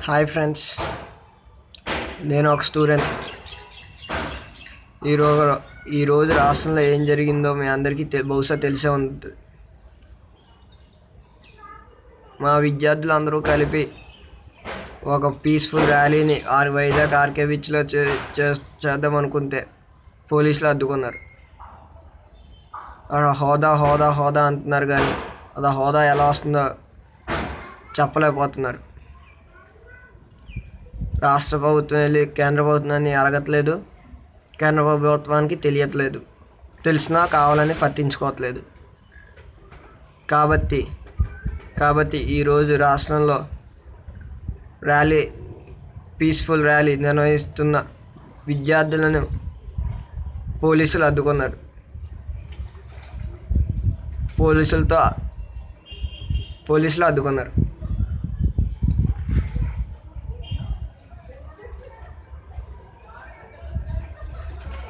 Hi friends, నేను ఒక student. ఈరోజు ఈరోజు రాష్ట్రంలో ఏం జరిగిందో మీ అందరికీ బహుశా తెలిసే ఉంటుంది. మా విద్యార్థులు అందరూ కలిపి ఒక పీస్ఫుల్ ర్యాలీని వైజాగ్ ఆర్కే బీచ్లో చేద్దాం అనుకుంటే పోలీసులు అడ్డుకున్నారు. హోదా హోదా హోదా అంటున్నారు, కానీ అది హోదా ఎలా వస్తుందో చెప్పలేకపోతున్నారు. రాష్ట్ర ప్రభుత్వం వెళ్ళి కేంద్ర ప్రభుత్వాన్ని అడగట్లేదు, కేంద్ర ప్రభుత్వానికి తెలియట్లేదు, తెలిసినా కావాలని పట్టించుకోవట్లేదు. కాబట్టి ఈరోజు రాష్ట్రంలో పీస్ఫుల్ ర్యాలీ నిర్వహిస్తున్న విద్యార్థులను పోలీసులు అడ్డుకున్నారు. పోలీసులు అడ్డుకున్నారు.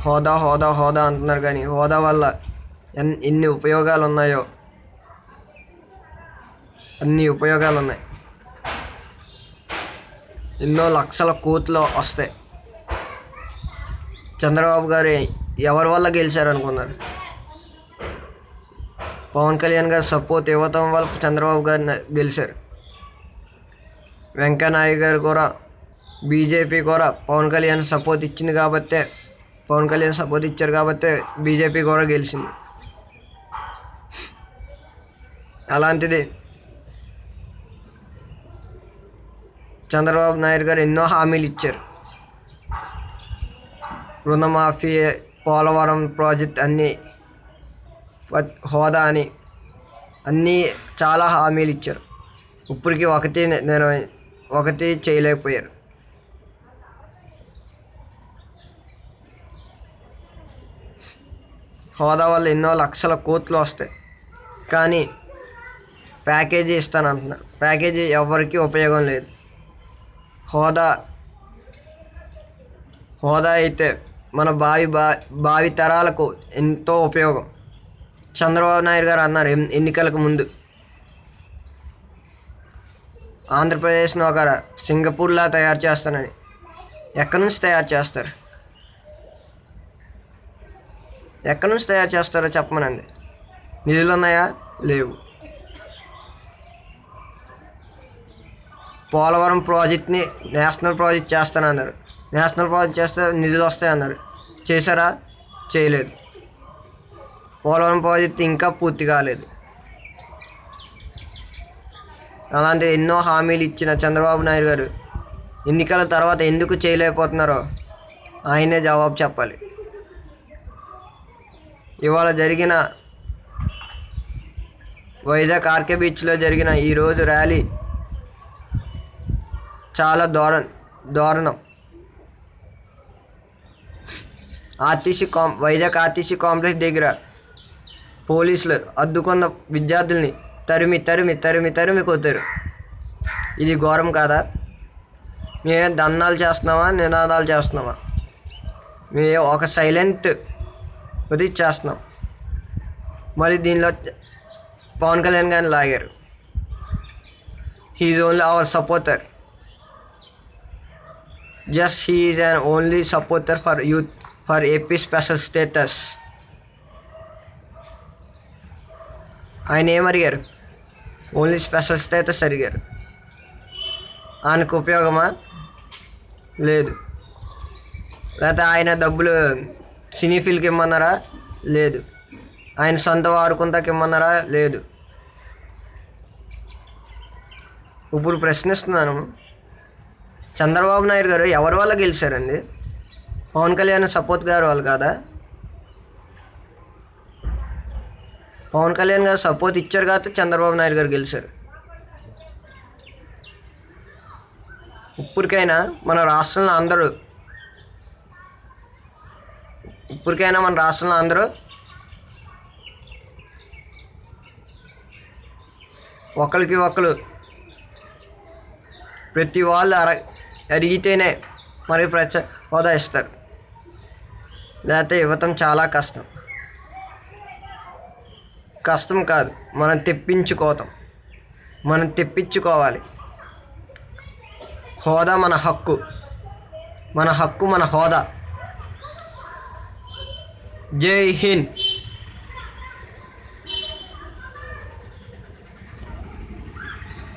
హోదా హోదా హోదా అంటున్నారు, కానీ హోదా వల్ల ఎన్ని ఉపయోగాలు ఉన్నాయో అన్ని ఉపయోగాలు ఉన్నాయి. ఎన్నో లక్షల కోట్లు వస్తాయి. చంద్రబాబు గారు ఎవరి వల్ల గెలిచారు అనుకున్నారు? పవన్ కళ్యాణ్ గారు సపోర్ట్ ఇవ్వటం వల్ల చంద్రబాబు గారు గెలిచారు. వెంకయ్యనాయుడు గారు కూడా, బీజేపీ కూడా పవన్ కళ్యాణ్ సపోర్ట్ ఇచ్చారు కాబట్టి బీజేపీ కూడా గెలిచింది. అలాంటిది చంద్రబాబు నాయుడు గారు ఎన్నో హామీలు ఇచ్చారు. రుణమాఫీ, పోలవరం ప్రాజెక్ట్ అన్నీ, హోదా అని అన్నీ చాలా హామీలు ఇచ్చారు. ఇప్పటికీ ఒకటి చేయలేకపోయారు. హోదా వల్ల ఎన్నో లక్షల కోట్లు వస్తాయి, కానీ ప్యాకేజీ ఇస్తానంటున్నారు. ప్యాకేజీ ఎవరికి ఉపయోగం లేదు. హోదా అయితే మన భావి తరాలకు ఎంతో ఉపయోగం. చంద్రబాబు నాయుడు గారు అన్నారు ఎన్నికలకు ముందు, ఆంధ్రప్రదేశ్ను ఒక సింగపూర్లా తయారు చేస్తానని. ఎక్కడి నుంచి తయారు చేస్తారు? ఎక్కడి నుంచి తయారు చేస్తారో చెప్పమనండి. నిధులు ఉన్నాయా? లేవు. పోలవరం ప్రాజెక్ట్ని నేషనల్ ప్రాజెక్ట్ చేస్తానన్నారు. నేషనల్ ప్రాజెక్ట్ చేస్తే నిధులు వస్తాయన్నారు. చేశారా? చేయలేదు. పోలవరం ప్రాజెక్ట్ ఇంకా పూర్తి కాలేదు. అలాంటి ఎన్నో హామీలు ఇచ్చిన చంద్రబాబు నాయుడు గారు ఎన్నికల తర్వాత ఎందుకు చేయలేకపోతున్నారో ఆయనే జవాబు చెప్పాలి. ఇవాళ జరిగిన వైజాగ్ ఆర్కే బీచ్లో జరిగిన ఈరోజు ర్యాలీ చాలా దారుణం. వైజాగ్ ఆర్టీసీ కాంప్లెక్స్ దగ్గర పోలీసులు అడ్డుకున్న విద్యార్థుల్ని తరిమి కొట్టారు. ఇది ఘోరం కాదా? మేమే దండాలు చేస్తున్నామా, నినాదాలు చేస్తున్నామా? మేము ఒక సైలెంట్ చేస్తున్నాం. మళ్ళీ దీనిలో పవన్ కళ్యాణ్ గారిని లాగారు. He is only our supporter. Just he is an only supporter for youth, for AP special status. ఆయన ఏమడిగారు? ఓన్లీ స్పెషల్ స్టేటస్ అడిగారు. ఆయనకు ఉపయోగమా? లేదు. లేకపోతే ఆయన డబ్బులు సినీ ఫీల్డ్కి ఇమ్మన్నారా? లేదు. ఆయన సొంత వాడుకుంటాకి ఇమ్మన్నారా? లేదు. ఇప్పుడు ప్రశ్నిస్తున్నాను, చంద్రబాబు నాయుడు గారు ఎవరి వల్ల గెలిచారండి? పవన్ కళ్యాణ్ సపోర్ట్ గారు వాళ్ళు కాదా? పవన్ కళ్యాణ్ గారు సపోర్ట్ ఇచ్చారు కాబట్టి చంద్రబాబు నాయుడు గారు గెలిచారు. ఇప్పటికైనా మన రాష్ట్రంలో అందరూ ఒకరికి ఒకరు ప్రతి వాళ్ళు అడిగితేనే మరి హోదా ఇస్తారు. లేకపోతే ఇవ్వటం చాలా కష్టం కాదు, మనం తెప్పించుకోవాలి. హోదా మన హక్కు, మన హక్కు మన హోదా. జై హింద్.